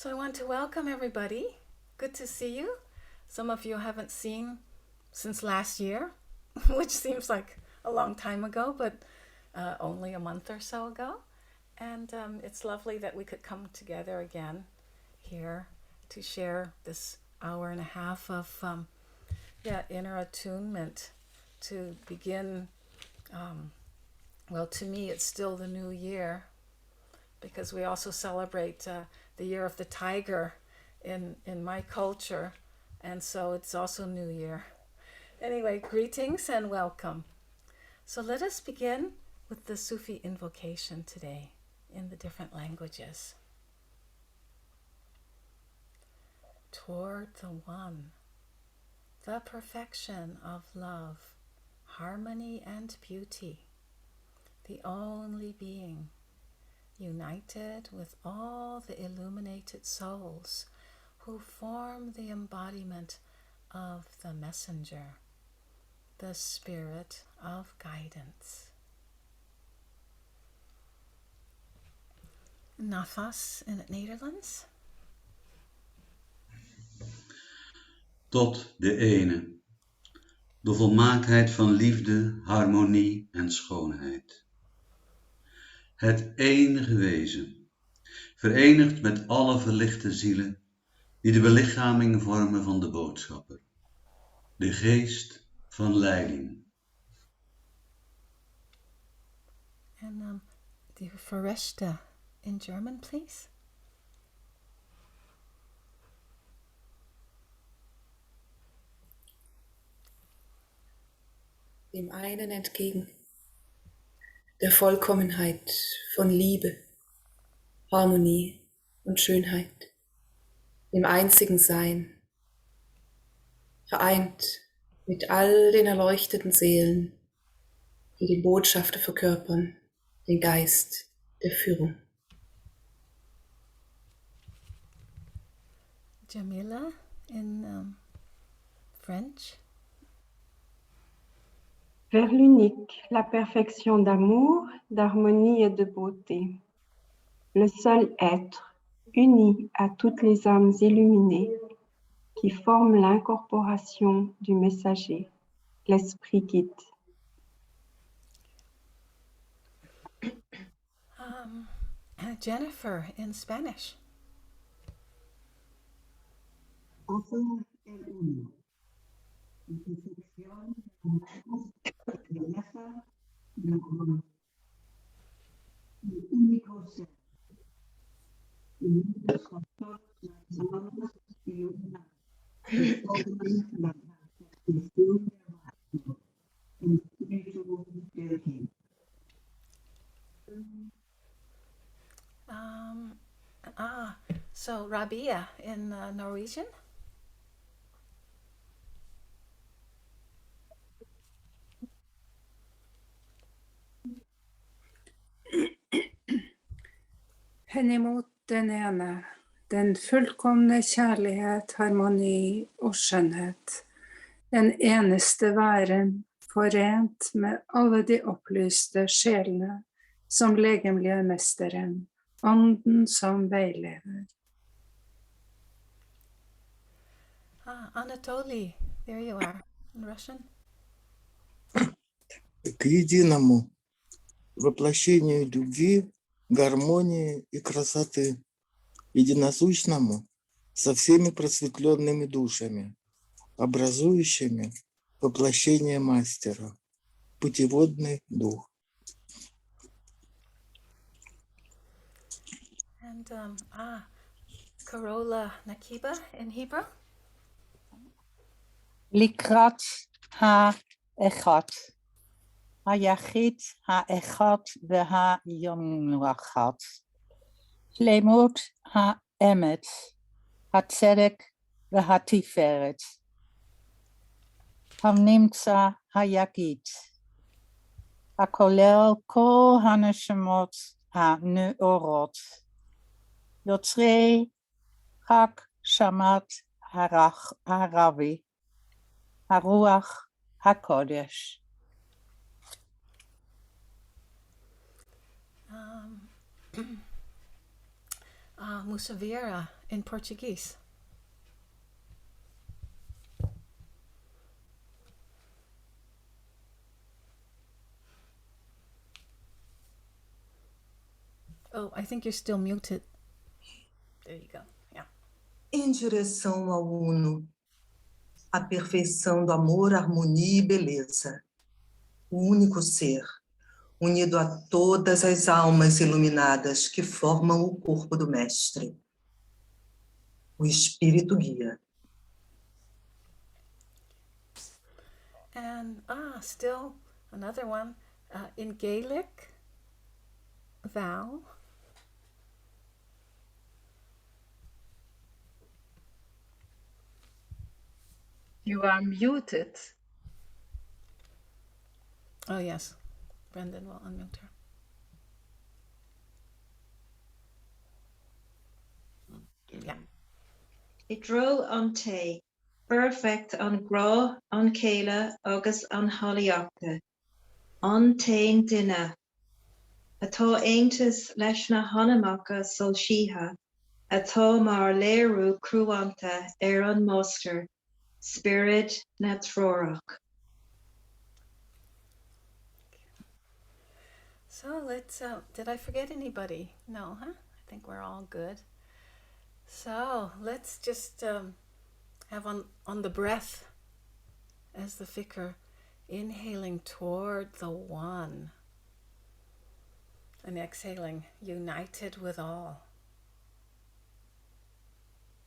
So I want to welcome everybody. Good to see you. Some of you haven't seen since last year, which seems like a long time ago, but only a month or so ago. And it's lovely that we could come together again here to share this hour and a half of inner attunement to begin. Well, to me, it's still the new year because we also celebrate the year of the tiger in my culture, and so it's also New Year. Anyway, greetings and welcome. So let us begin with the Sufi invocation today in the different languages. Toward the One, the perfection of love, harmony and beauty, the only being, united with all the illuminated souls who form the embodiment of the messenger, the spirit of guidance. Nafas in het Nederlands. Tot de ene, de volmaaktheid van liefde, harmonie en schoonheid. Het enige wezen, verenigd met alle verlichte zielen, die de belichaming vormen van de boodschapper, de geest van leiding. And the Verrechte in German, please. Dem einen entgegen, der Vollkommenheit von Liebe, Harmonie und Schönheit, dem einzigen Sein, vereint mit all den erleuchteten Seelen, die die Botschafter verkörpern, den Geist der Führung. Jamila in French. Vers l'unique, la perfection d'amour, d'harmonie et de beauté. Le seul être, uni à toutes les âmes illuminées, qui forment l'incorporation du messager, l'esprit guide. Jennifer in Spanish. Hacer el uno. La perfección, la belleza, el único ser. Unidos con todas las almas y una que forman la perfección del máximo, el espíritu del tiempo. So Rabia in Norwegian. Henimot den ene, den fullkomne kjærlighet, harmoni og skjønnhet, den eneste væren, forent med alle de opplyste sjelene, som legemlige mesteren, ånden som veileder. Anatoly, there you are, in Russian. К единому воплощению любви, гармонии и красоты, единосущному со всеми просветленными душами, образующими воплощение мастера, путеводный дух. And Carola Nakiba in Hebrew. לקראת האחד, היחיד האחד והיומחד, שלמות האמת, הצדק והתפארת, הנמצא היחיד, הכולל כל הנשמות הנאורות, יוצרי חג שמת הרבי, הרוח הקודש. persevera in Portuguese. Oh, I think you're still muted. There you go. Yeah. Em direção ao Uno, a perfeição do amor, harmonia e beleza. O único ser, unido a todas as almas iluminadas que formam o corpo do Mestre. O Espírito guia. And still another one in Gaelic. Val. You are muted. Oh yes, Brendan will unmute her. Yeah. Idro an te, perfect an gro, an céile agus an holaíochta, an tain duine. Atá aontas leis na hanamacha sol síthe, atá mar léirú cruanta an Master, Spirit na trórach. So let's, did I forget anybody? No, huh? I think we're all good. So let's just have on the breath as the fikr, inhaling toward the one and exhaling, united with all.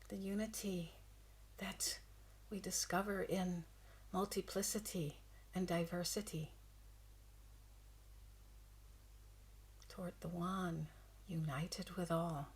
The unity that we discover in multiplicity and diversity. Toward the one, united with all.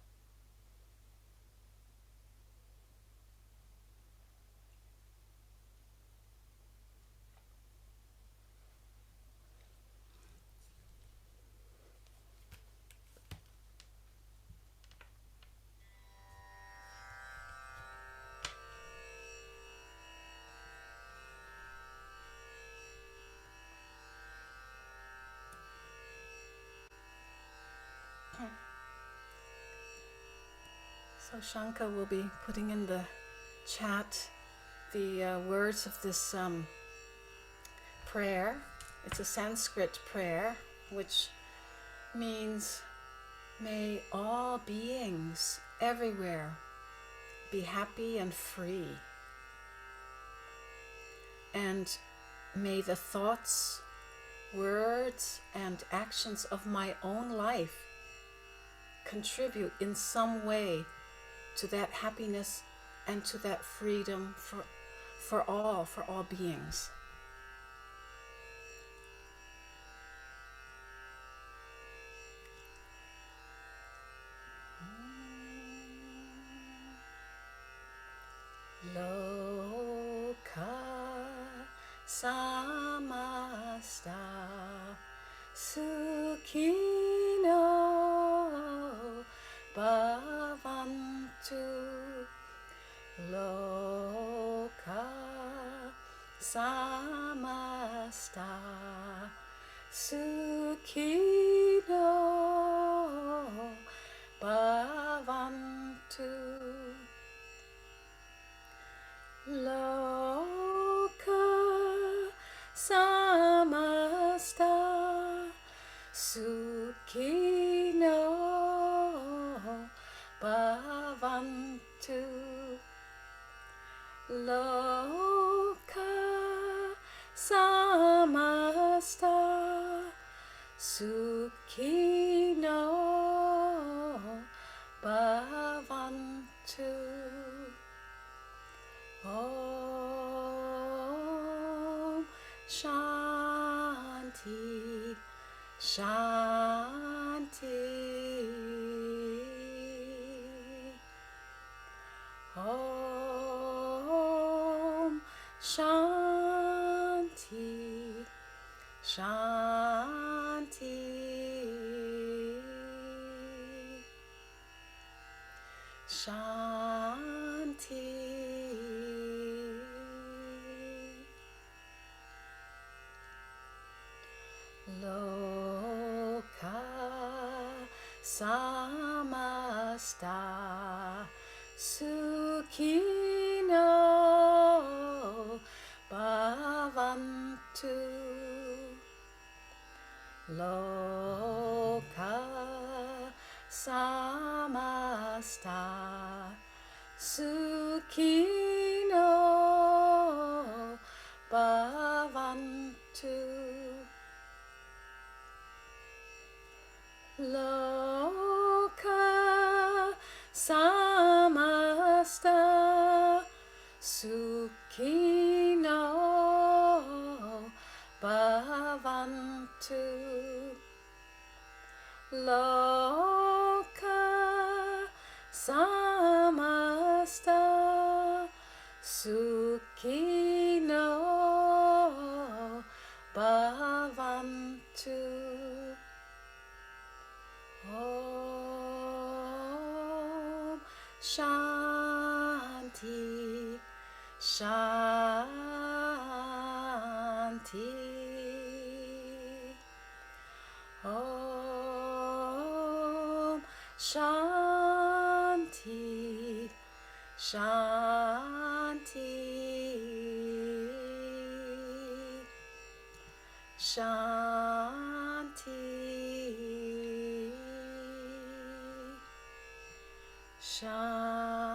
So Shanka will be putting in the chat the words of this prayer. It's a Sanskrit prayer, which means, may all beings everywhere be happy and free. And may the thoughts, words, and actions of my own life contribute in some way to that happiness and to that freedom for all beings. Loka samasta sukhino bhavantu. Loka samasta sukhino bhavantu. Loka samasta sukhino bhavantu. Loka samasta sukhino bhavantu. Om Shanti Shanti. Om Shanti Shanti. Shanti. Loka samasta Sukhino bhavantu loka samasta sukhino bhavantu loka samasta sukhino bhavantu loka samasta sukhino bhavantu. Om Shanti Shanti. Om Shanti Shanti Shanti Shanti.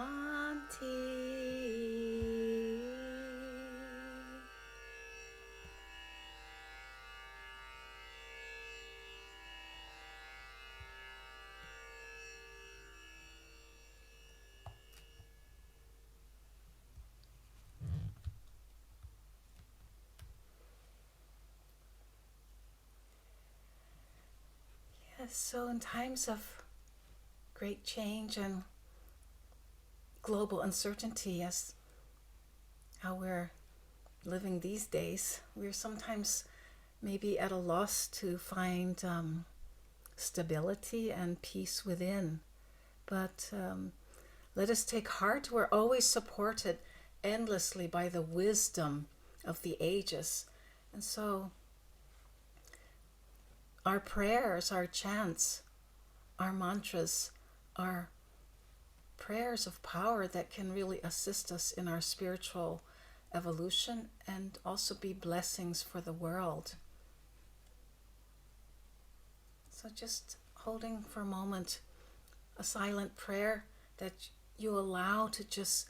Yes, so in times of great change and global uncertainty, as how we're living these days, we're sometimes maybe at a loss to find stability and peace within. But let us take heart. We're always supported endlessly by the wisdom of the ages. And so our prayers, our chants, our mantras are prayers of power that can really assist us in our spiritual evolution and also be blessings for the world. So just holding for a moment a silent prayer that you allow to just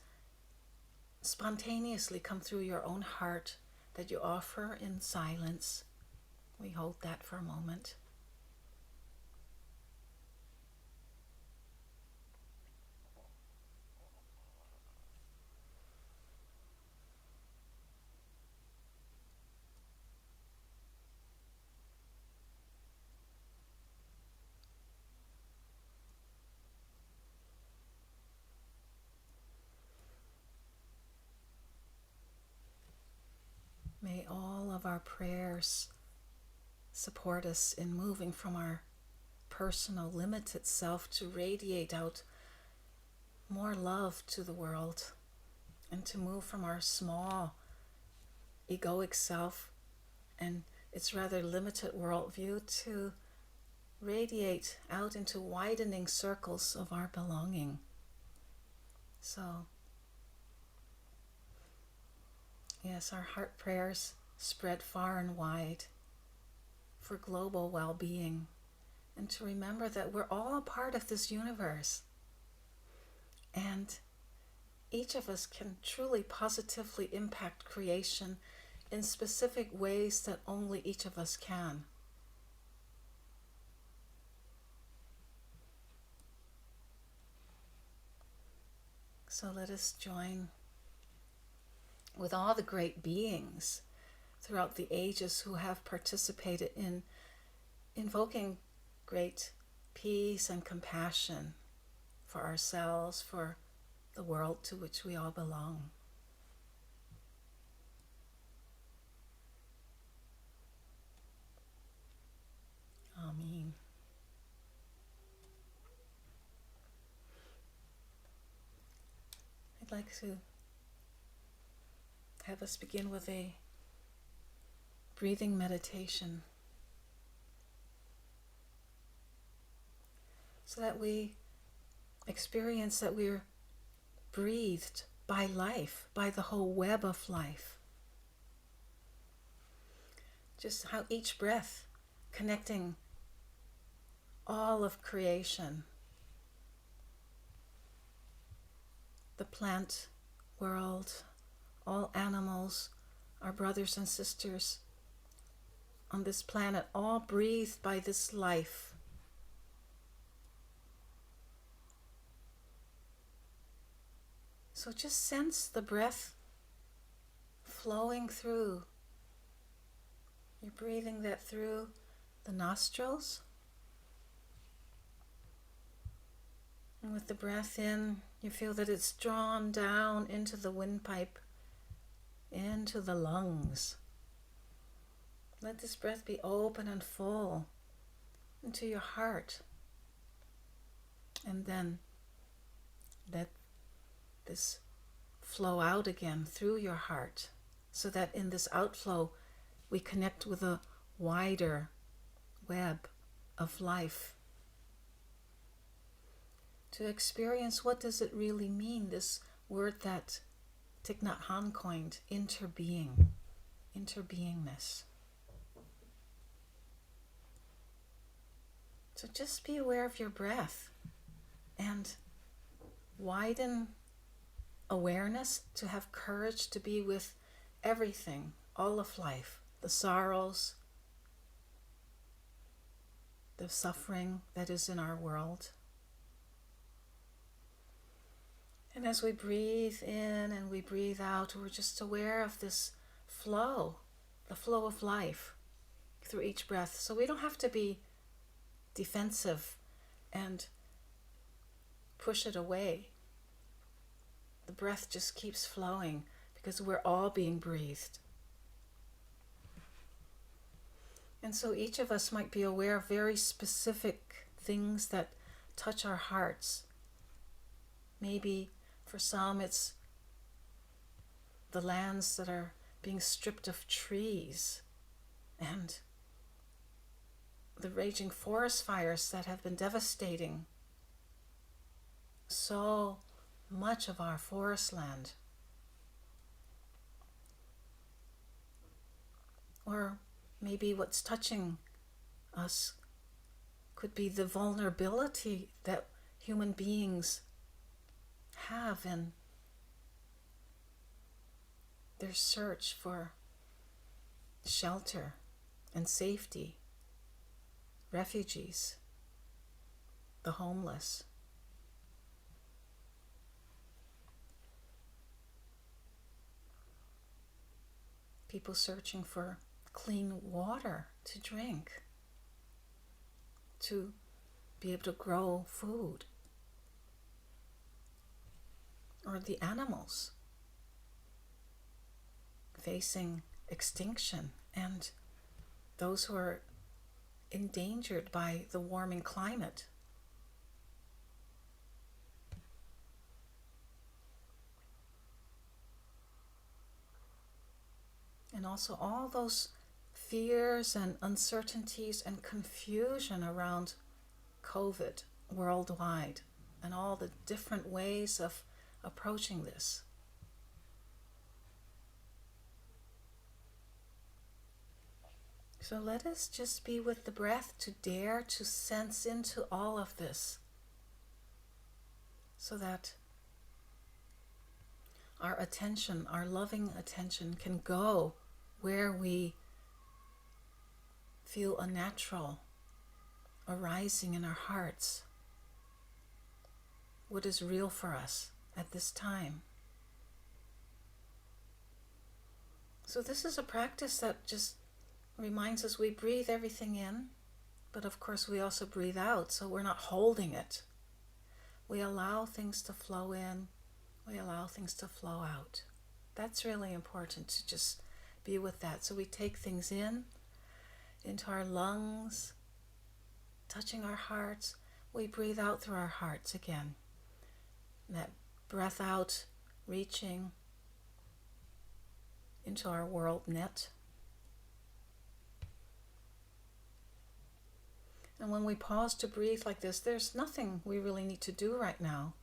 spontaneously come through your own heart, that you offer in silence. We hold that for a moment. May all of our prayers support us in moving from our personal, limited self to radiate out more love to the world, and to move from our small, egoic self and its rather limited worldview to radiate out into widening circles of our belonging. So, yes, our heart prayers spread far and wide for global well-being, and to remember that we're all a part of this universe, and each of us can truly positively impact creation in specific ways that only each of us can. So let us join with all the great beings throughout the ages who have participated in invoking great peace and compassion for ourselves, for the world to which we all belong. Amen. I'd like to have us begin with a breathing meditation so that we experience that we're breathed by life, by the whole web of life. Just how each breath connecting all of creation, the plant world, all animals, our brothers and sisters on this planet, all breathed by this life. So just sense the breath flowing through. You're breathing that through the nostrils. And with the breath in, you feel that it's drawn down into the windpipe, into the lungs. Let this breath be open and full into your heart. And then let this flow out again through your heart, so that in this outflow we connect with a wider web of life. To experience what does it really mean, this word that Thich Nhat Hanh coined, interbeing, interbeingness. So just be aware of your breath and widen awareness to have courage to be with everything, all of life, the sorrows, the suffering that is in our world. And as we breathe in and we breathe out, we're just aware of this flow, the flow of life through each breath. So we don't have to be defensive and push it away. The breath just keeps flowing because we're all being breathed. And so each of us might be aware of very specific things that touch our hearts. Maybe for some it's the lands that are being stripped of trees and the raging forest fires that have been devastating so much of our forest land. Or maybe what's touching us could be the vulnerability that human beings have in their search for shelter and safety, refugees, the homeless. People searching for clean water to drink, to be able to grow food. Or the animals facing extinction, and those who are endangered by the warming climate. And also all those fears and uncertainties and confusion around COVID worldwide and all the different ways of approaching this. So let us just be with the breath to dare to sense into all of this, so that our attention, our loving attention, can go where we feel a natural arising in our hearts. What is real for us at this time. So this is a practice that just reminds us we breathe everything in, but of course we also breathe out, so we're not holding it. We allow things to flow in, we allow things to flow out. That's really important, to just be with that. So we take things in, into our lungs, touching our hearts. We breathe out through our hearts again. And that breath out, reaching into our world net. And when we pause to breathe like this, there's nothing we really need to do right now.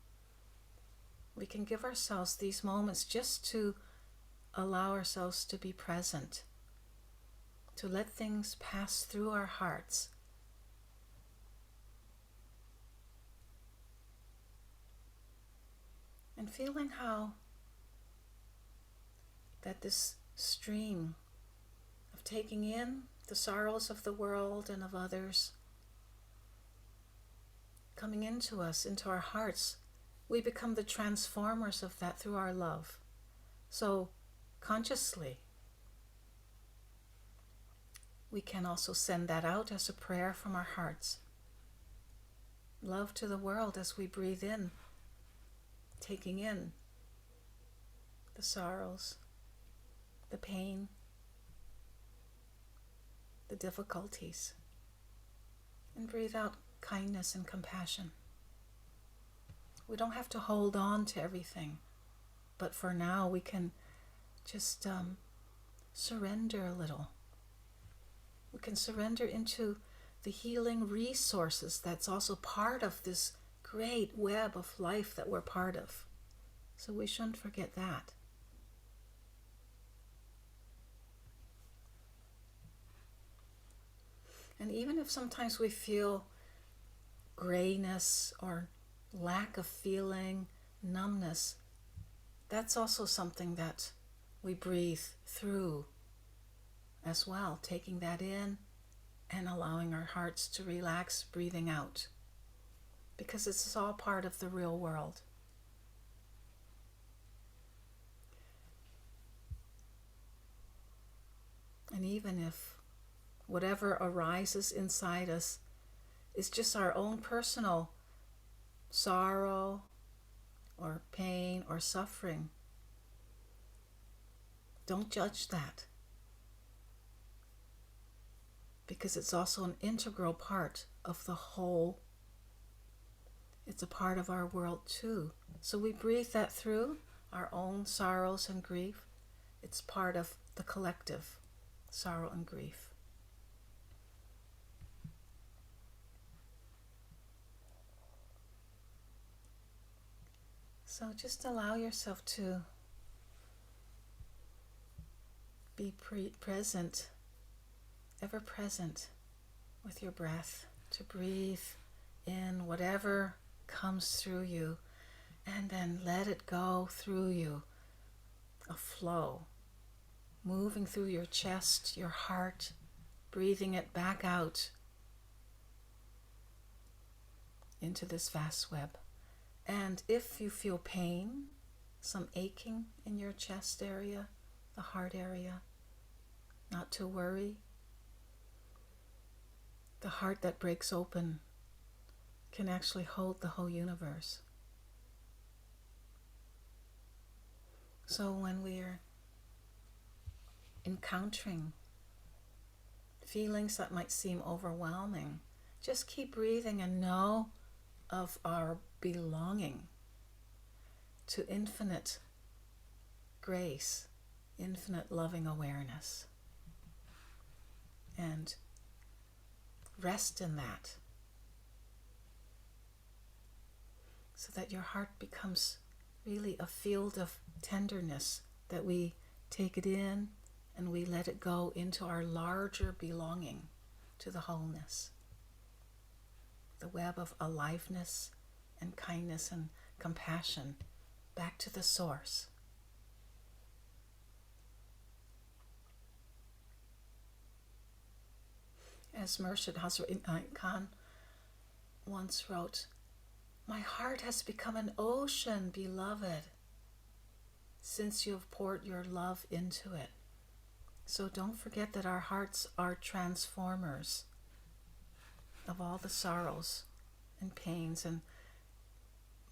We can give ourselves these moments just to allow ourselves to be present, to let things pass through our hearts. And feeling how that this stream of taking in the sorrows of the world and of others, coming into us, into our hearts, we become the transformers of that through our love. So consciously, we can also send that out as a prayer from our hearts. Love to the world as we breathe in, taking in the sorrows, the pain, the difficulties, and breathe out kindness and compassion. We don't have to hold on to everything, but for now we can just surrender a little. We can surrender into the healing resources that's also part of this great web of life that we're part of. So we shouldn't forget that. And even if sometimes we feel grayness or lack of feeling, numbness, that's also something that we breathe through as well, taking that in and allowing our hearts to relax, breathing out, because it's all part of the real world. And even if whatever arises inside us is just our own personal sorrow or pain or suffering, don't judge that, because it's also an integral part of the whole. It's a part of our world too. So we breathe that through our own sorrows and grief. It's part of the collective sorrow and grief. So just allow yourself to be present, ever present with your breath, to breathe in whatever comes through you and then let it go through you, a flow, moving through your chest, your heart, breathing it back out into this vast web. And if you feel pain, some aching in your chest area, the heart area, not to worry. The heart that breaks open can actually hold the whole universe. So when we're encountering feelings that might seem overwhelming, just keep breathing and know of our belonging to infinite grace, infinite loving awareness. And rest in that, so that your heart becomes really a field of tenderness, that we take it in and we let it go into our larger belonging to the wholeness, the web of aliveness and kindness and compassion, back to the source. As Murshid Hazrat Khan once wrote, "My heart has become an ocean, beloved, since you have poured your love into it." So don't forget that our hearts are transformers of all the sorrows and pains. And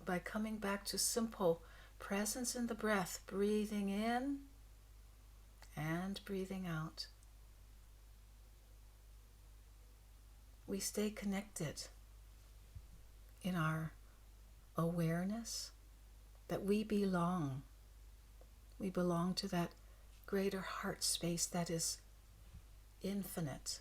by coming back to simple presence in the breath, breathing in and breathing out, we stay connected in our awareness that we belong. We belong to that greater heart space that is infinite.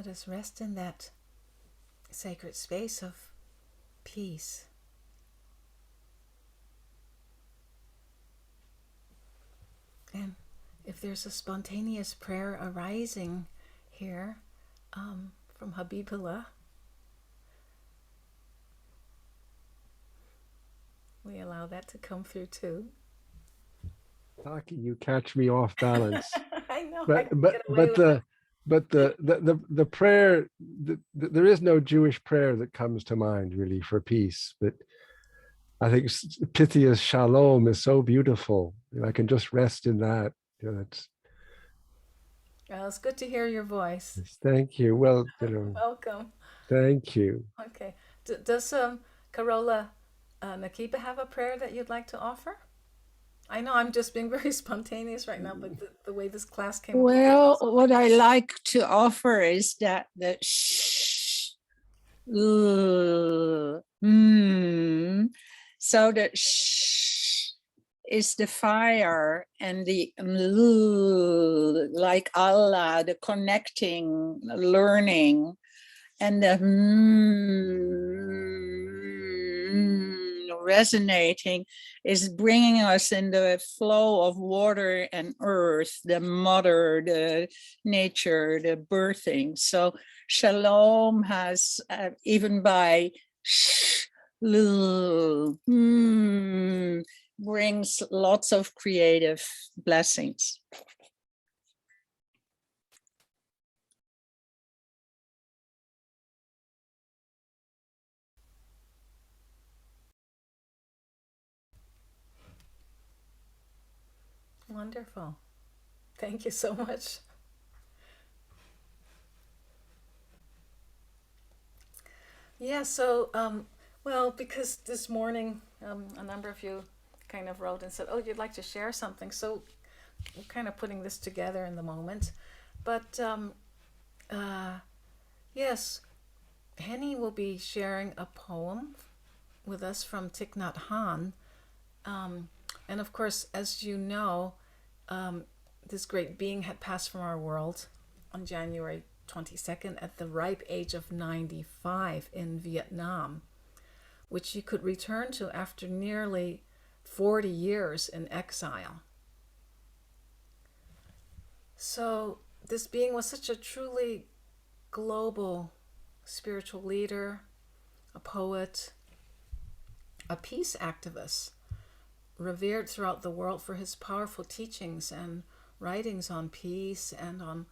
let us rest in that sacred space of peace. And if there's a spontaneous prayer arising here from Habibullah, we allow that to come through too. Taki, you catch me off balance. I know. But the prayer, there is no Jewish prayer that comes to mind really for peace. But I think Pythia's Shalom is so beautiful. I can just rest in that. Well, it's good to hear your voice. Thank you. Well, Welcome. Thank you. Okay. Does Carola Nakiba have a prayer that you'd like to offer? I know I'm just being very spontaneous right now, but the way this class came. Well, what I like to offer is that the so that is the fire, and the like Allah, the connecting, learning, and the resonating is bringing us in the flow of water and earth, the mother, the nature, the birthing. So Shalom has, even by brings lots of creative blessings. Wonderful. Thank you so much. Yeah, so, well, because this morning a number of you kind of wrote and said, oh, you'd like to share something. So we're kind of putting this together in the moment. But yes, Henny will be sharing a poem with us from Thich Nhat Hanh. And of course, as you know, this great being had passed from our world on January 22nd at the ripe age of 95 in Vietnam, which he could return to after nearly 40 years in exile. So this being was such a truly global spiritual leader, a poet, a peace activist, revered throughout the world for his powerful teachings and writings on peace and on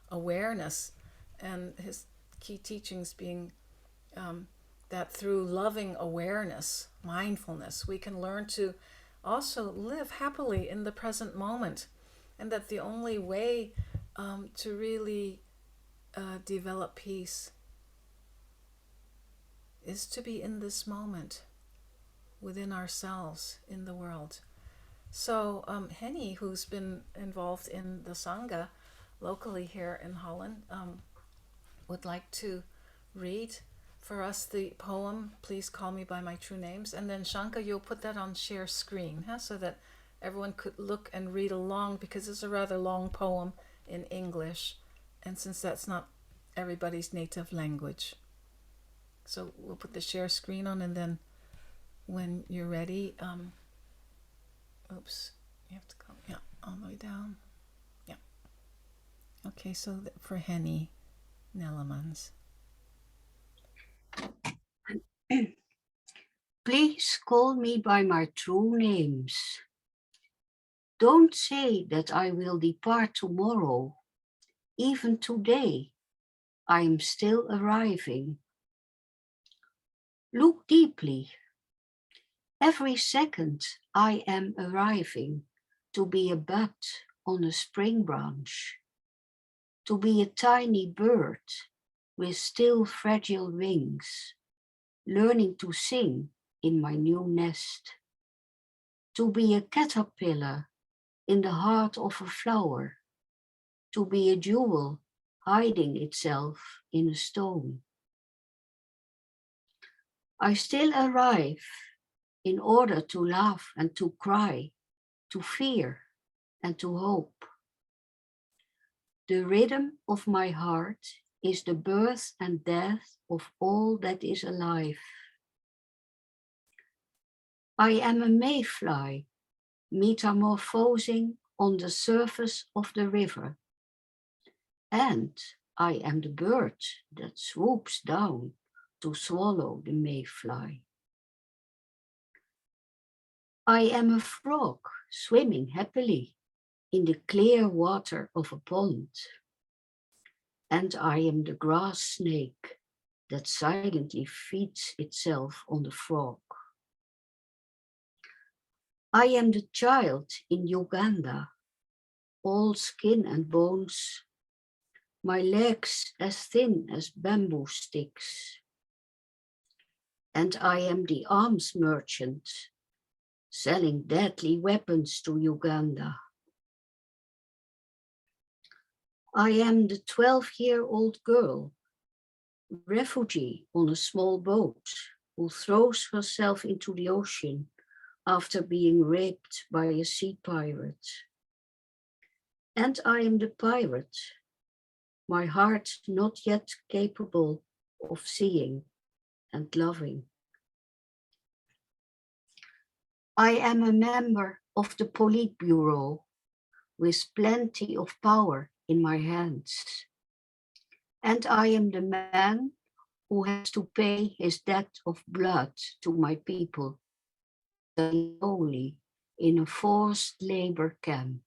awareness, and his key teachings being that through loving awareness, mindfulness, we can learn to also live happily in the present moment, and that the only way to really develop peace is to be in this moment, within ourselves, in the world. So Henny, who's been involved in the Sangha locally here in Holland, would like to read for us the poem, Please Call Me By My True Names. And then Shanka, you'll put that on share screen, so that everyone could look and read along, because it's a rather long poem in English. And since that's not everybody's native language. So we'll put the share screen on, and then when you're ready, oops, you have to come, yeah, all the way down. Yeah. Okay, so for Henny Nellemans. Please call me by my true names. Don't say that I will depart tomorrow. Even today, I am still arriving. Look deeply. Every second I am arriving to be a bud on a spring branch, to be a tiny bird with still fragile wings, learning to sing in my new nest, to be a caterpillar in the heart of a flower, to be a jewel hiding itself in a stone. I still arrive in order to laugh and to cry, to fear and to hope. The rhythm of my heart is the birth and death of all that is alive. I am a mayfly, metamorphosing on the surface of the river. And I am the bird that swoops down to swallow the mayfly. I am a frog swimming happily in the clear water of a pond. And I am the grass snake that silently feeds itself on the frog. I am the child in Uganda, all skin and bones, my legs as thin as bamboo sticks. And I am the arms merchant, selling deadly weapons to Uganda. I am the 12-year-old girl, refugee on a small boat, who throws herself into the ocean after being raped by a sea pirate. And I am the pirate, my heart not yet capable of seeing and loving. I am a member of the Politburo with plenty of power in my hands. And I am the man who has to pay his debt of blood to my people, slowly in a forced labor camp.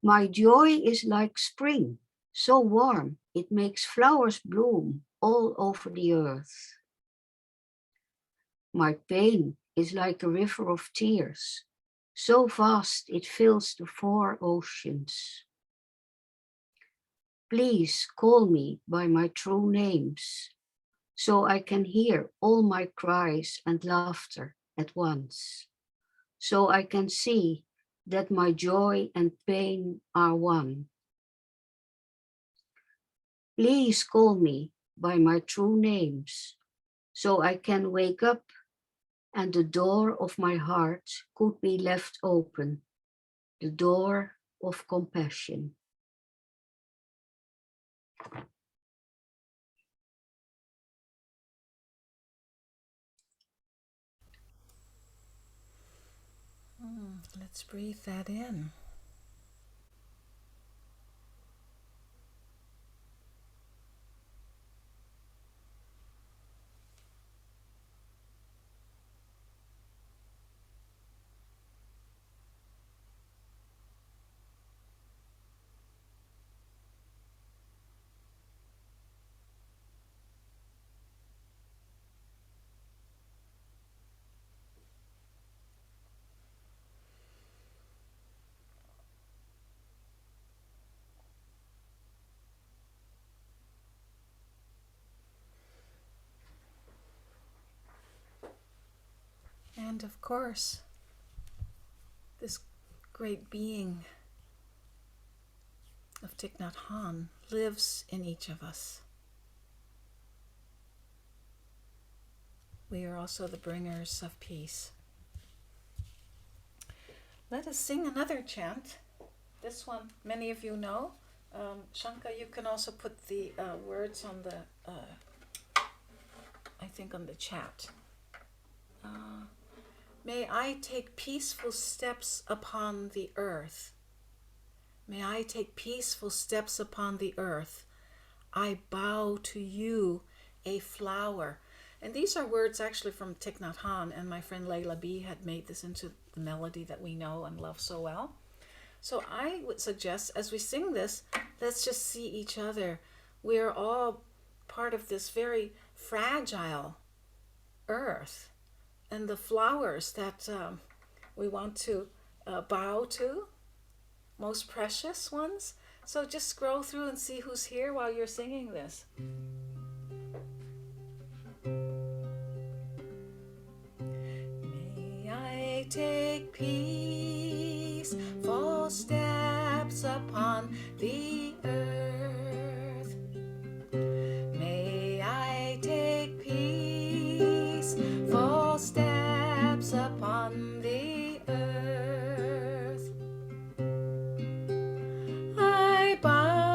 My joy is like spring, so warm it makes flowers bloom all over the earth. My pain is like a river of tears, so vast it fills the 4 oceans. Please call me by my true names, so I can hear all my cries and laughter at once, so I can see that my joy and pain are one. Please call me by my true names, so I can wake up and the door of my heart could be left open, the door of compassion. Let's breathe that in. And of course, this great being of Thich Nhat Hanh lives in each of us. We are also the bringers of peace. Let us sing another chant. This one, many of you know. Shanka, you can also put the words on the, I think on the chat. May I take peaceful steps upon the earth. May I take peaceful steps upon the earth. I bow to you, a flower. And these are words actually from Thich Nhat Hanh, and my friend Layla B had made this into the melody that we know and love so well. So I would suggest, as we sing this, let's just see each other. We're all part of this very fragile earth, and the flowers that we want to bow to, most precious ones. So just scroll through and see who's here while you're singing this. May I take peaceful steps upon the earth. May I take peaceful steps upon the earth. I bow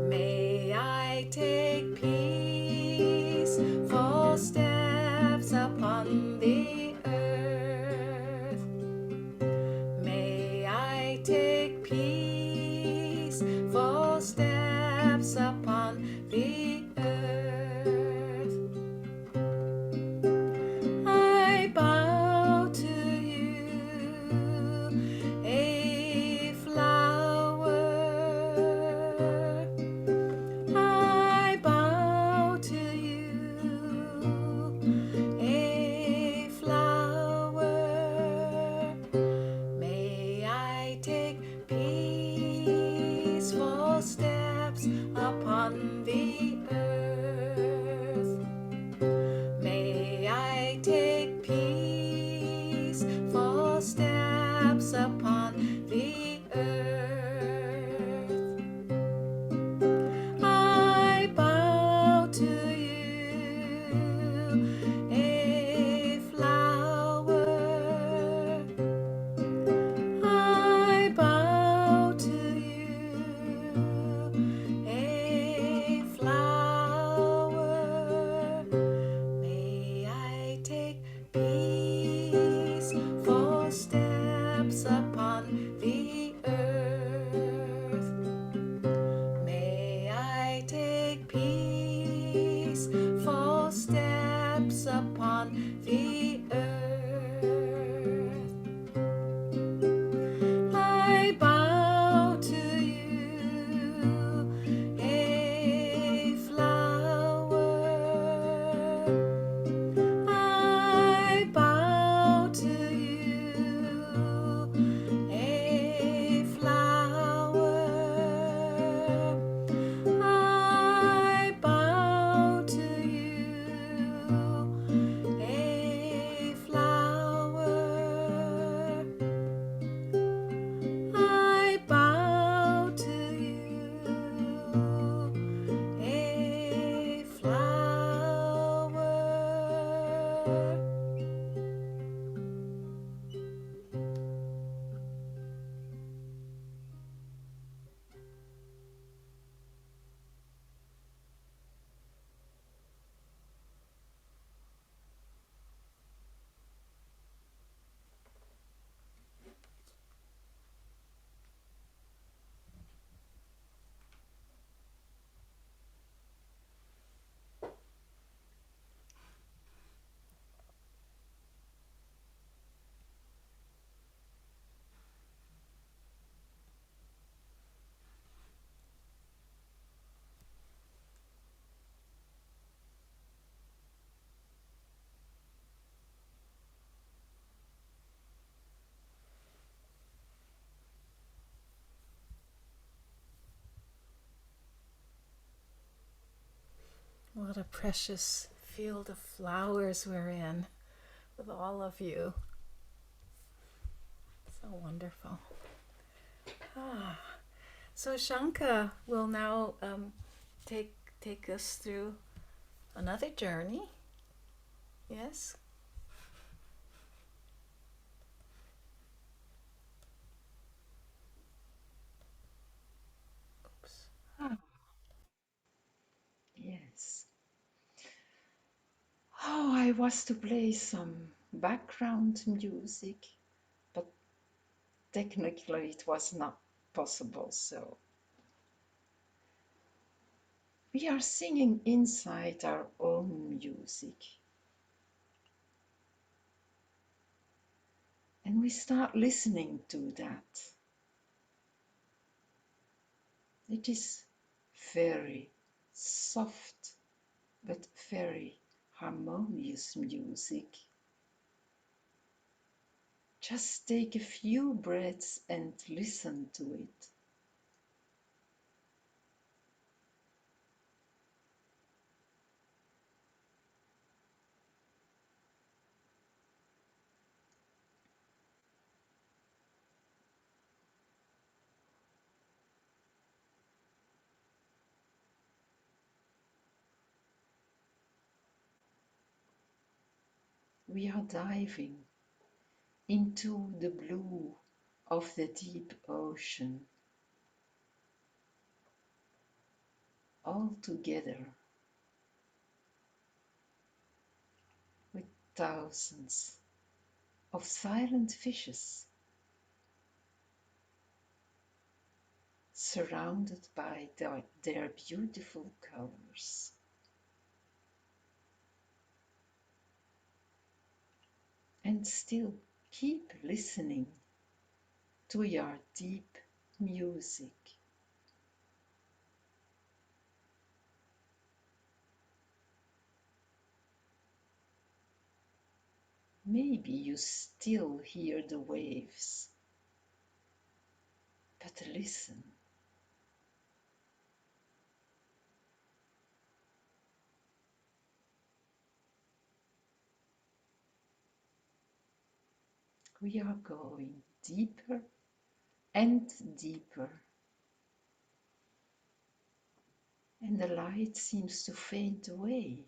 May I take peaceful steps upon the earth. May I take peaceful steps upon the earth. I bow to you, a flower. I bow to you, a flower. May I take peaceful steps upon the earth. May I take peaceful steps upon the earth. I bow to you, a flower. I bow to you, a flower. May I take peaceful steps upon the earth. May I take peaceful steps upon the earth. I bow to you, a flower. I bow to you, a flower. I bow to you, a flower. I bow to you, a flower. What a precious field of flowers we're in with all of you. So wonderful. So Shanka will now take us through another journey. Yes? Oops. Yes. Oh, I was to play some background music, but technically it was not possible. So we are singing inside our own music. And we start listening to that. It is very soft, but very harmonious music. Just take a few breaths and listen to it. We are diving into the blue of the deep ocean. all together with thousands of silent fishes surrounded by their beautiful colors. And still keep listening to your deep music. Maybe you still hear the waves, but listen. We are going deeper and deeper, and the light seems to fade away.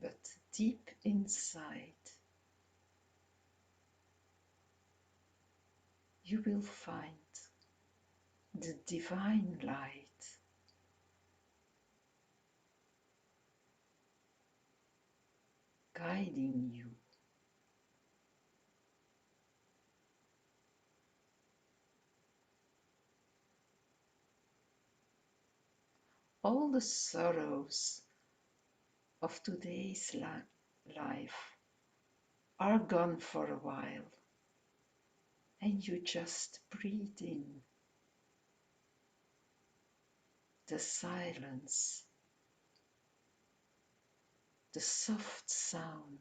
But deep inside, you will find the divine light guiding you. All the sorrows of today's life are gone for a while, and you just breathe in the silence, the soft sound.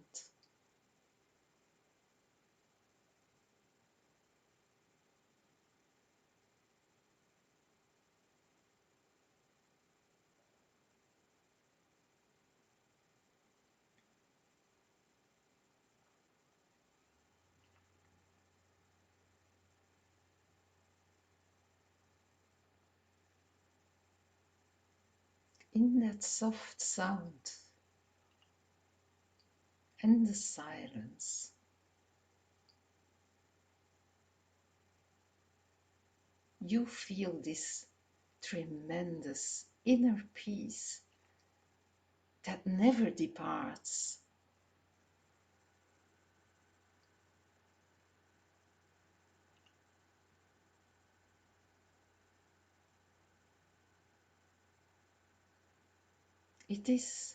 In that soft sound and the silence, you feel this tremendous inner peace that never departs. It is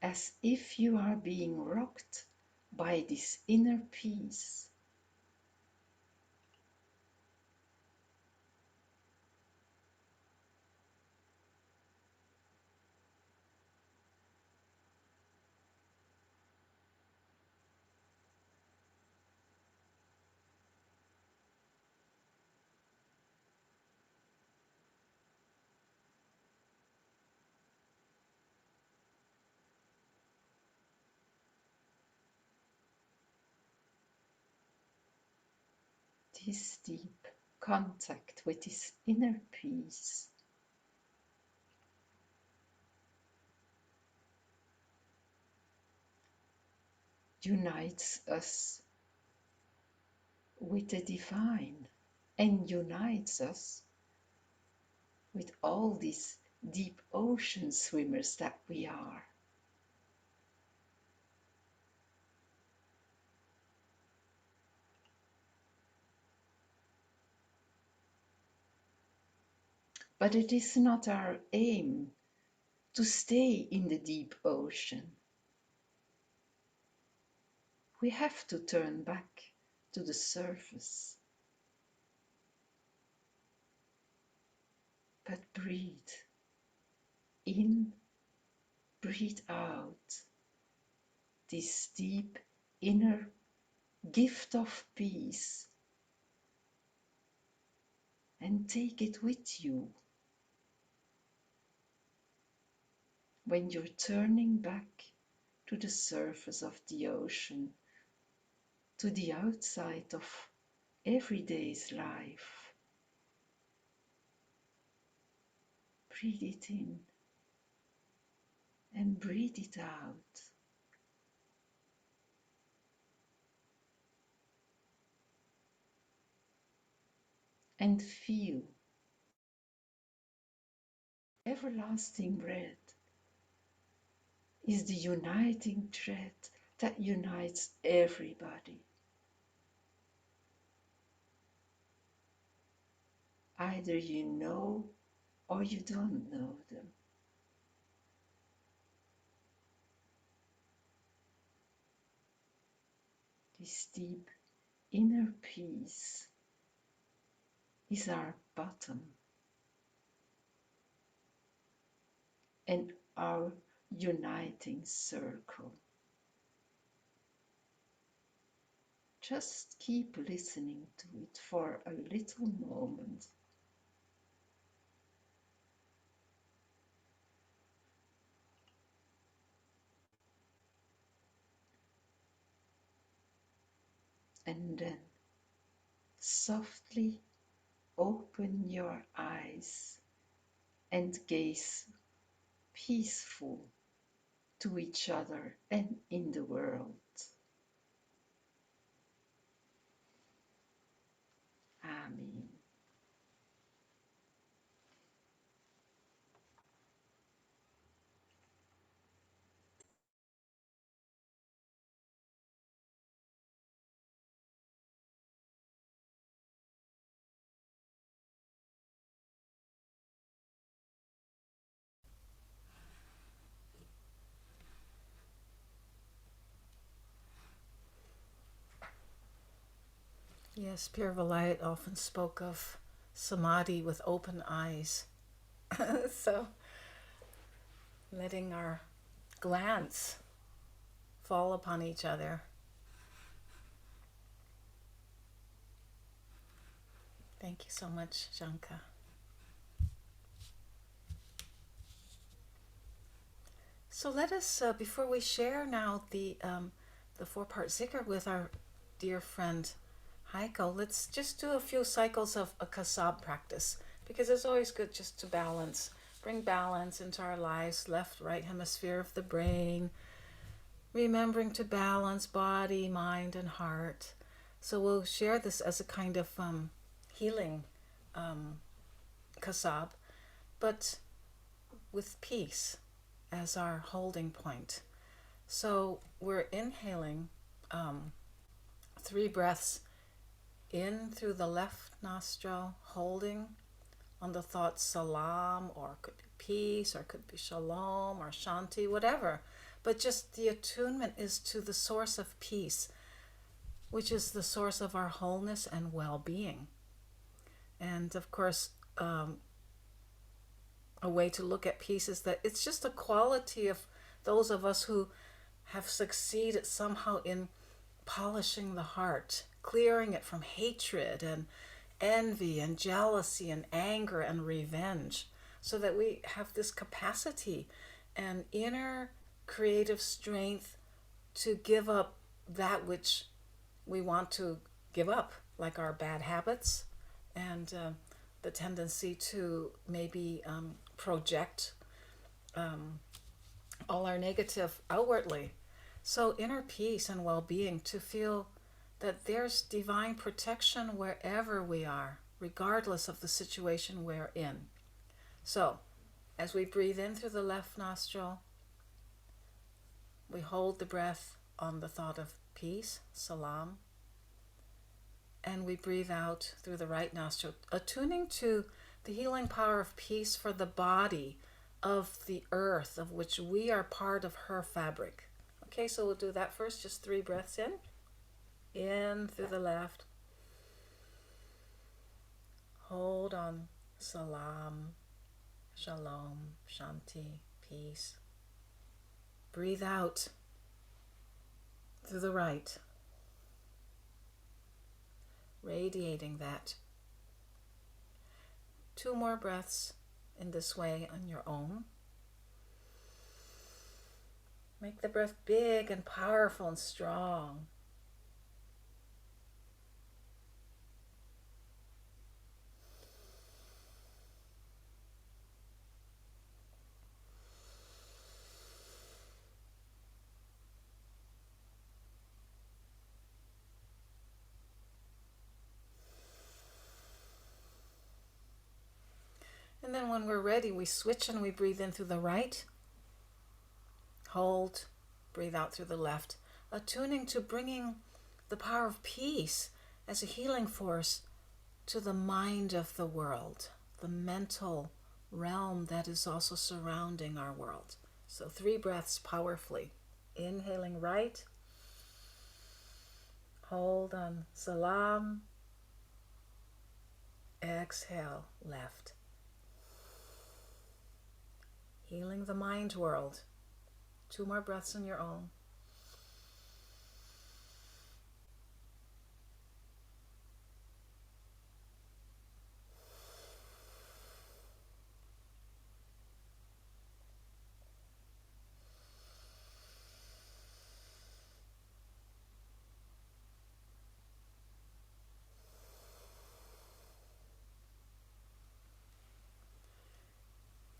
as if you are being rocked by this inner peace. This deep contact with this inner peace unites us with the divine and unites us with all these deep ocean swimmers that we are. But it is not our aim to stay in the deep ocean. We have to turn back to the surface. But breathe in, breathe out this deep inner gift of peace and take it with you when you're turning back to the surface of the ocean, to the outside of everyday's life. Breathe it in and breathe it out. and feel everlasting red is the uniting thread that unites everybody. Either you know or you don't know them. This deep inner peace is our bottom and our uniting circle. Just keep listening to it for a little moment. And then softly open your eyes and gaze peaceful to each other and in the world. Amen. Yes, Pierre Vilayet often spoke of samadhi with open eyes. So letting our glance fall upon each other. Thank you so much, Janka. So let us, before we share now the 4-part zikr with our dear friend Heiko, let's just do a few cycles of a kasab practice, because it's always good just to bring balance into our lives, left, right hemisphere of the brain, remembering to balance body, mind, and heart. So we'll share this as a kind of healing kasab, but with peace as our holding point. So we're inhaling 3 breaths in through the left nostril, holding on the thought salam, or it could be peace, or it could be shalom, or shanti, whatever. But just the attunement is to the source of peace, which is the source of our wholeness and well-being. And of course, a way to look at peace is that it's just a quality of those of us who have succeeded somehow in polishing the heart, clearing it from hatred and envy and jealousy and anger and revenge, so that we have this capacity and inner creative strength to give up that which we want to give up, like our bad habits and the tendency to maybe project all our negative outwardly. So inner peace and well-being, to feel that there's divine protection wherever we are, regardless of the situation we're in. So as we breathe in through the left nostril, we hold the breath on the thought of peace, salam, and we breathe out through the right nostril, attuning to the healing power of peace for the body of the earth, of which we are part of her fabric. Okay, so we'll do that first, just 3 breaths in through the left, hold on salam, shalom, shanti, peace. Breathe out through the right, radiating that. 2 more breaths in this way on your own. Make the breath big and powerful and strong. And then when we're ready, we switch and we breathe in through the right. Hold, breathe out through the left. Attuning to bringing the power of peace as a healing force to the mind of the world, the mental realm that is also surrounding our world. So 3 breaths powerfully. Inhaling right. Hold on Salam. Exhale left. Healing the mind world. 2 more breaths on your own.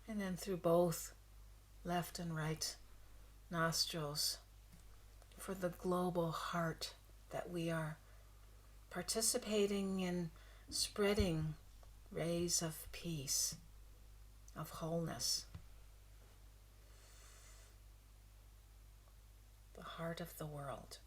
And then through both left and right nostrils for the global heart that we are participating in spreading rays of peace, of wholeness. The heart of the world.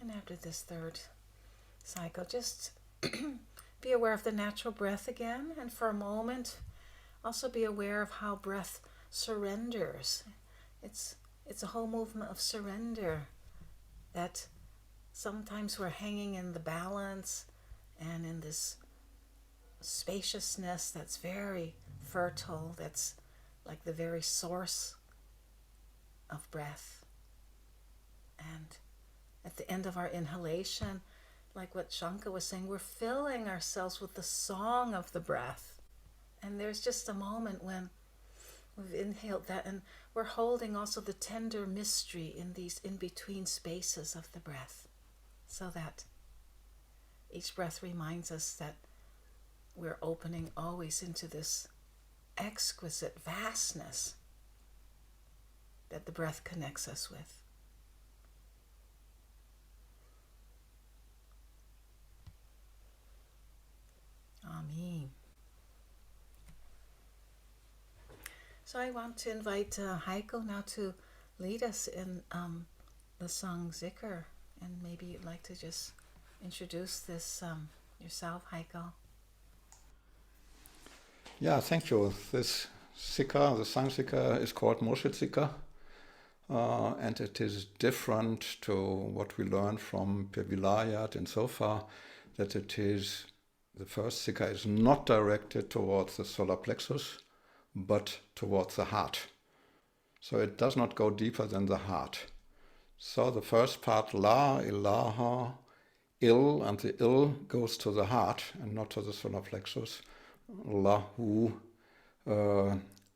And after this 3rd cycle, just be aware of the natural breath again, and for a moment also be aware of how breath surrenders. It's a whole movement of surrender, that sometimes we're hanging in the balance and in this spaciousness that's very fertile, that's like the very source of breath. And at the end of our inhalation, like what Shanka was saying, we're filling ourselves with the song of the breath. And there's just a moment when we've inhaled that, and we're holding also the tender mystery in these in-between spaces of the breath, so that each breath reminds us that we're opening always into this exquisite vastness that the breath connects us with. Amen. So I want to invite Heiko now to lead us in the song Zikr, and maybe you'd like to just introduce this yourself, Heiko. Yeah, thank you. This Zikr, the song Zikr, is called Murshid Zikr, and it is different to what we learned from Pir Vilayat and so far, that it is, the first Zikr is not directed towards the solar plexus, but towards the heart. So it does not go deeper than the heart. So the first part, La ilaha il, and the il goes to the heart and not to the solar plexus. Lahu,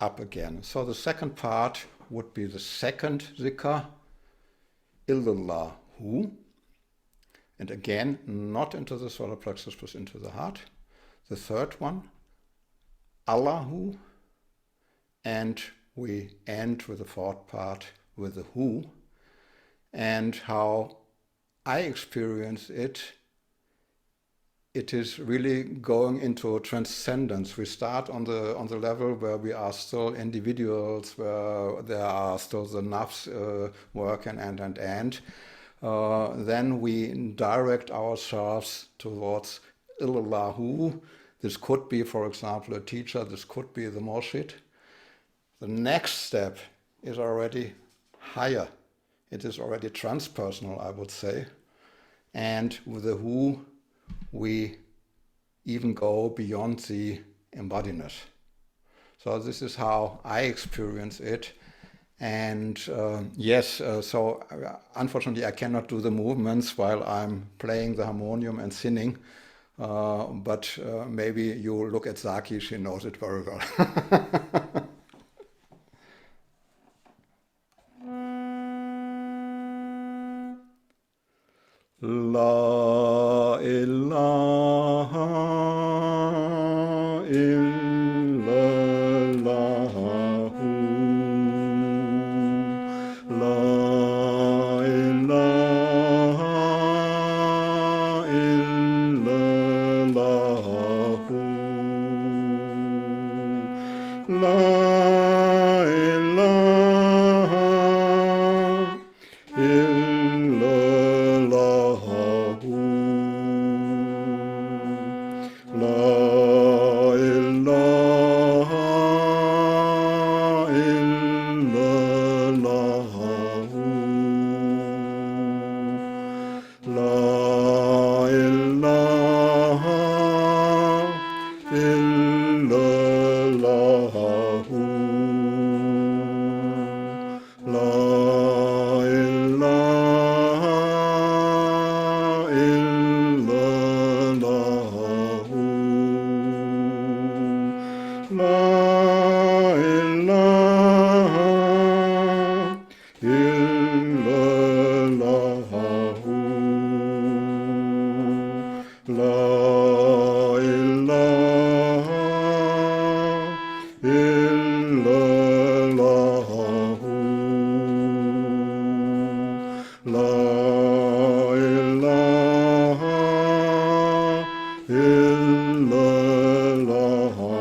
up again. So the second part would be the second Zikr, illallahu, and again not into the solar plexus but into the heart. The third one, Allahu, and we end with the fourth part with the who. And how I experience it, it is really going into transcendence. We start on the level where we are still individuals, where there are still the nafs working and. Then we direct ourselves towards illahu. This could be, for example, a teacher. This could be the murshid. The next step is already higher. It is already transpersonal, I would say. And with the who, we even go beyond the embodiment. So this is how I experience it. And unfortunately I cannot do the movements while I'm playing the harmonium and singing. but maybe you look at Saki, she knows it very well. La ilaha illallahu. La ilaha illallahu. La ilaha illallahu. La ilaha illallahu. La ilaha illallahu. La ilaha illallahu. La ilaha illallahu. La ilaha illallahu. La ilaha illallahu.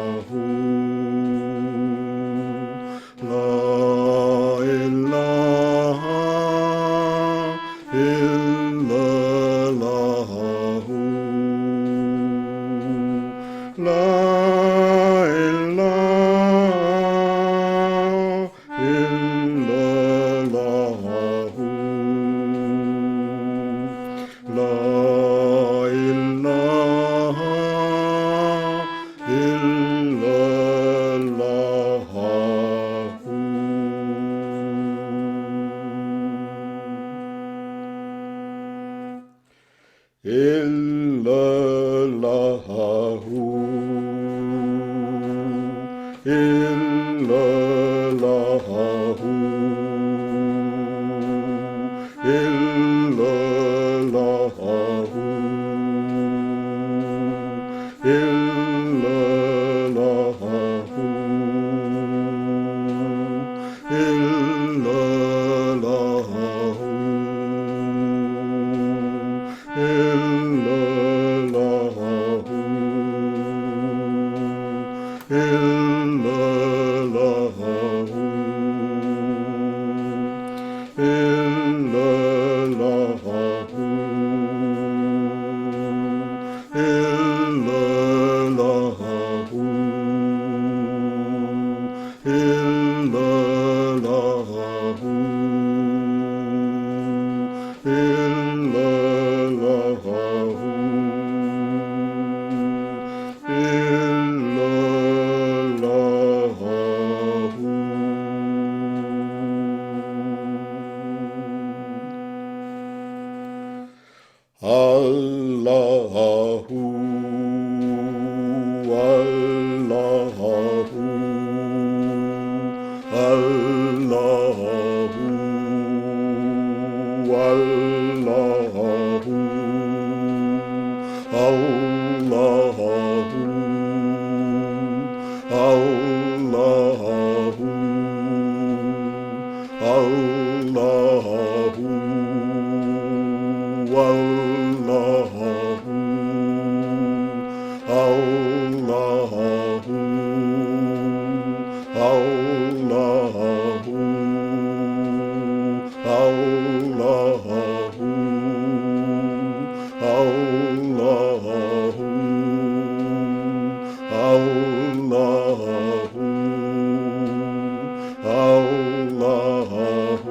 La ilaha illallahu. La ilaha illallahu. La ilaha illallahu. Illallahu. Illallahu. Illallahu. Illallahu. Illallahu. Illallahu. Allahu, Allahu, Allahu, Allahu, Allahu, Allahu, Allahu, Allahu,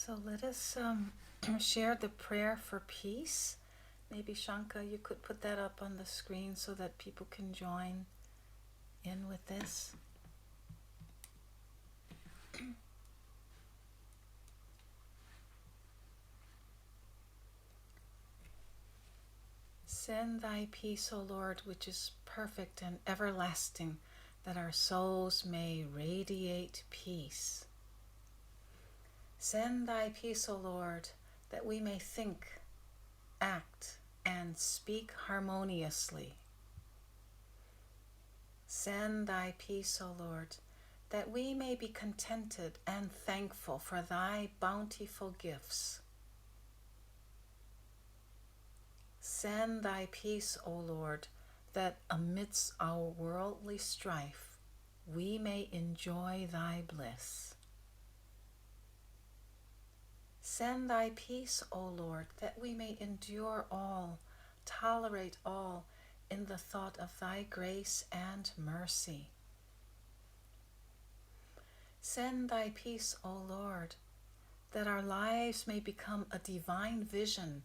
So let us share the prayer for peace. Maybe Shanka, you could put that up on the screen so that people can join in with this. Send thy peace, O Lord, which is perfect and everlasting, that our souls may radiate peace. Send thy peace, O Lord, that we may think, act, and speak harmoniously. Send thy peace, O Lord, that we may be contented and thankful for thy bountiful gifts. Send thy peace, O Lord, that amidst our worldly strife we may enjoy thy bliss. Send thy peace, O Lord, that we may endure all, tolerate all, in the thought of thy grace and mercy. Send thy peace, O Lord, that our lives may become a divine vision,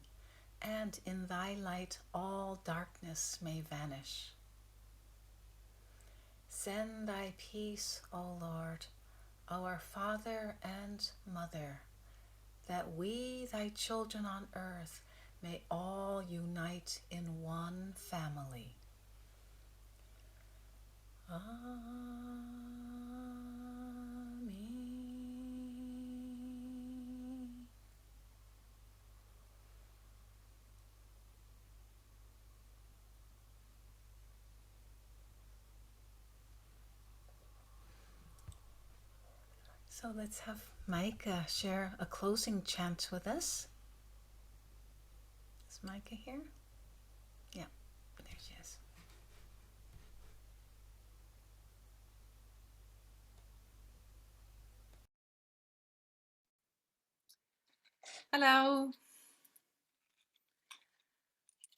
and in thy light all darkness may vanish. Send thy peace, O Lord, our Father and Mother, that we, thy children on earth, may all unite in one family. Amen. So let's have Micah share a closing chant with us. Is Micah here? Yeah, there she is. Hello.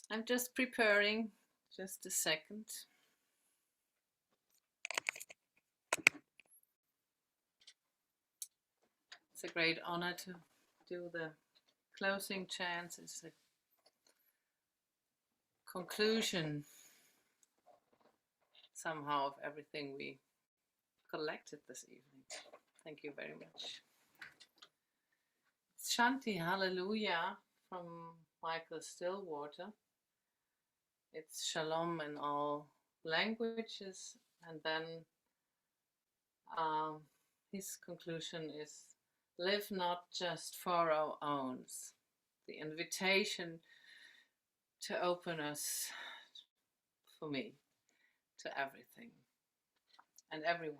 I'm just preparing. Just a second. It's a great honor to do the closing chants. It's a conclusion somehow of everything we collected this evening. Thank you very much. It's Shanti Hallelujah from Michael Stillwater. It's Shalom in all languages, and then his conclusion is live not just for our owns. The invitation to open us, for me, to everything and everyone.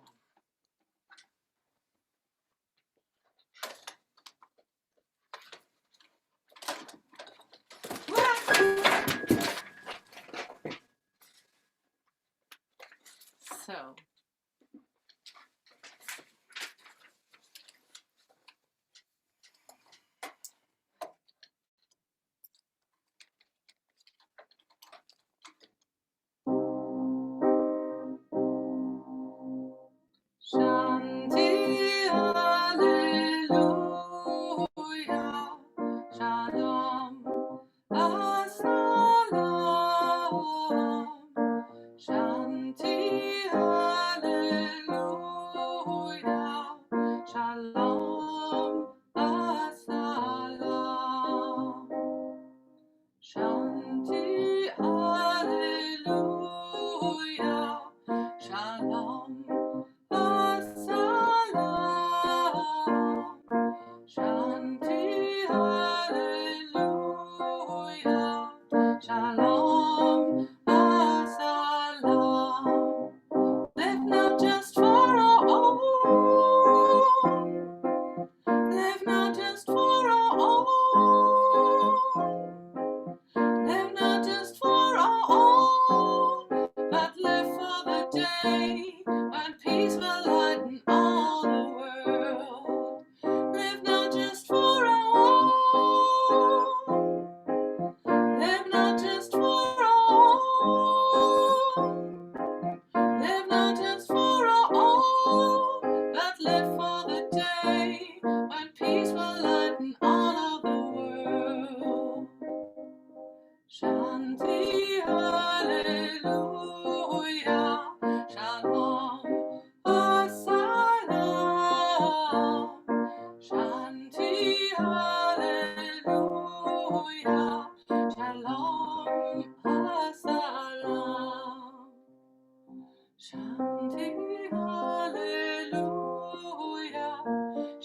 So,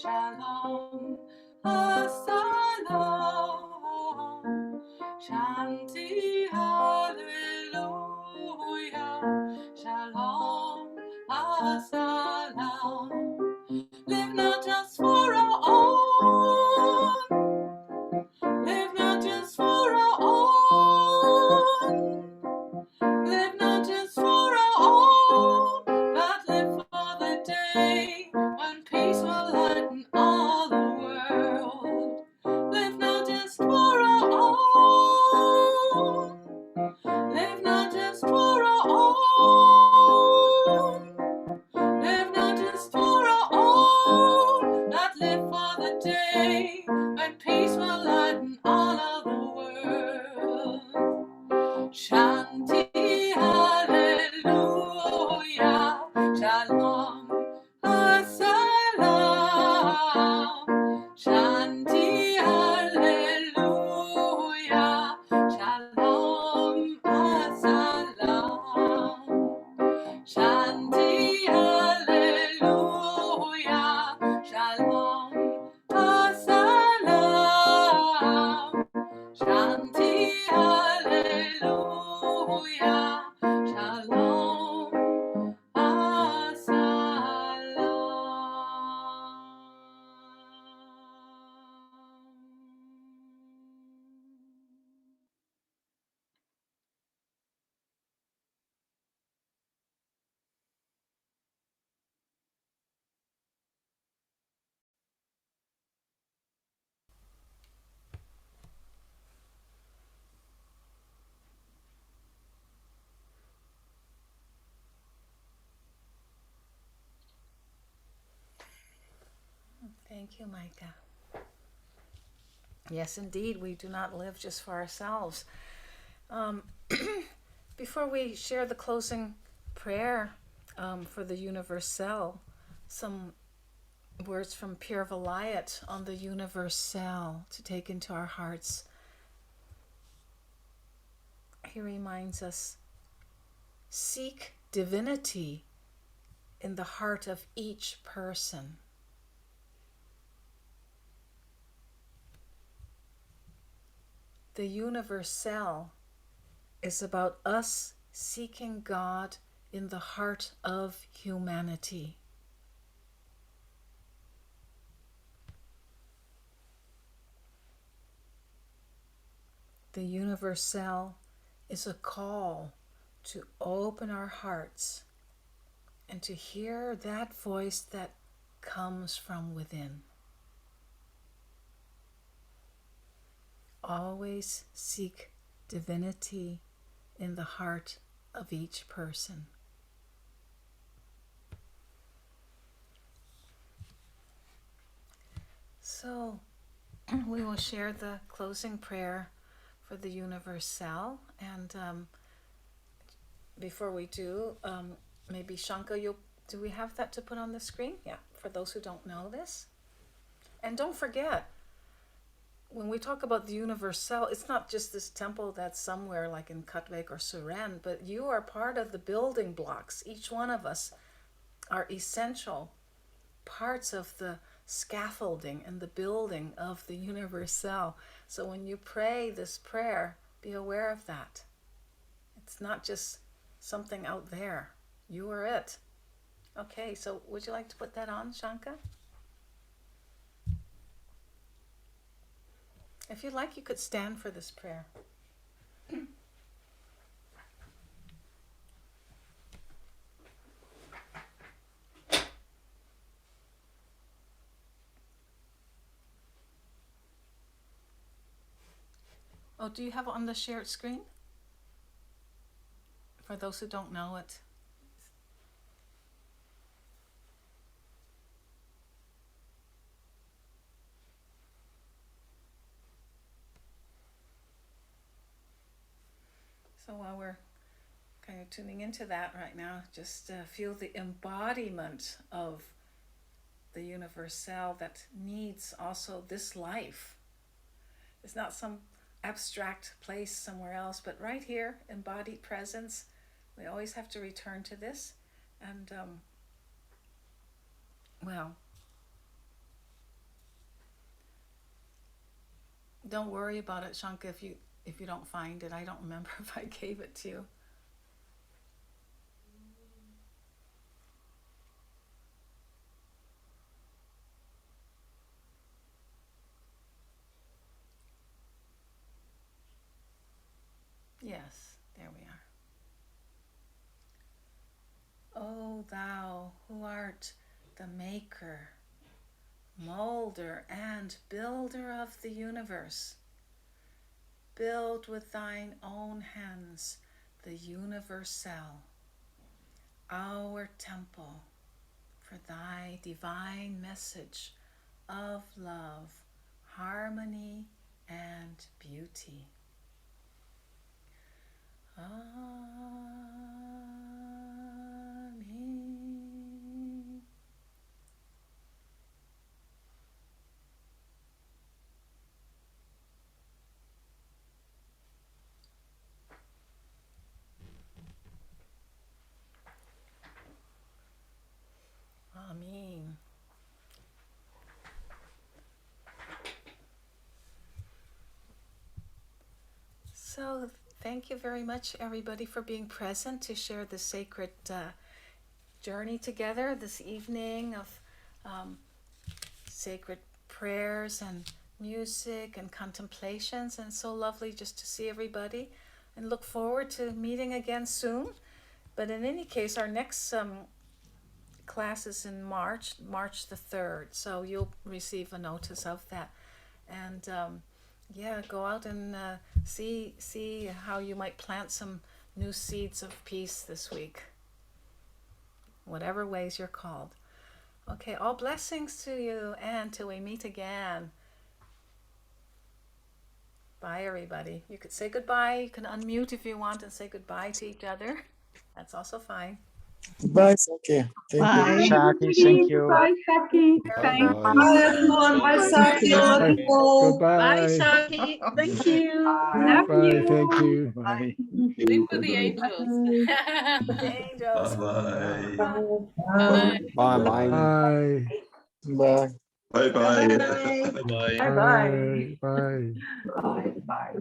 Shalom, Assalam, Shanti, Hallelujah, Shalom, Assalam. Live not just for our own, live not just for our own, live not just for our own, but live for the day when peace will lighten all the world. Live not just for our own, live not just for our own, live not just for our own, but live for the day when peace will lighten all of the world. Shanti, Hallelujah, Shalom, Assalam. Shanti, Hallelujah, Shalom, Assalam. Shanti, Hallelujah, Shalom, Assalam. Shanti, Hallelujah, Shalom, Thank you, Micah. Yes, indeed, we do not live just for ourselves. Before we share the closing prayer for the Universal, some words from Pierre Vilayet on the Universal to take into our hearts. He reminds us, seek divinity in the heart of each person. The Universal is about us seeking God in the heart of humanity. The Universal is a call to open our hearts and to hear that voice that comes from within. Always seek divinity in the heart of each person. So we will share the closing prayer for the Universal. And before we do, maybe Shanka, do we have that to put on the screen? Yeah, for those who don't know this. And don't forget, when we talk about the Universal, it's not just this temple that's somewhere like in Katwijk or Suren, but you are part of the building blocks. Each one of us are essential parts of the scaffolding and the building of the Universal. So when you pray this prayer, be aware of that. It's not just something out there. You are it. Okay, so would you like to put that on, Shanka? If you'd like, you could stand for this prayer. Oh, do you have it on the shared screen? For those who don't know it. So while we're kind of tuning into that right now, just feel the embodiment of the Universal that needs also this life. It's not some abstract place somewhere else, but right here, embodied presence. We always have to return to this. And, well, don't worry about it, Shanka, if you don't find it. I don't remember if I gave it to you. Yes, there we are. O thou who art the maker, molder, and builder of the universe, build with thine own hands the universal, our temple, for thy divine message of love, harmony, and beauty. Amen. Amen. So, thank you very much, everybody, for being present to share the sacred journey together this evening of sacred prayers and music and contemplations. And so lovely just to see everybody and look forward to meeting again soon. But in any case, our next class is in March the 3rd. So you'll receive a notice of that. And yeah, go out and see how you might plant some new seeds of peace this week, whatever ways you're called. Okay, all blessings to you, and till we meet again. Bye, everybody. You could say goodbye. You can unmute if you want and say goodbye to each other. That's also fine. Bye, Saki. Thank Bye, you. Shaki. Thank you. Bye, Saki. Thank Bye-bye. Bye, you. everyone. Bye, Saki. I love Bye. you all. Bye, Goodbye. Shaki. Thank you. Love Bye. Thank you. you. Bye. Sleep with the angels. The angels. Bye-bye. Bye. Bye-bye. Bye. Bye. Bye-bye. Bye. Bye bye. Bye-bye. Bye. Bye. Bye, bye, bye.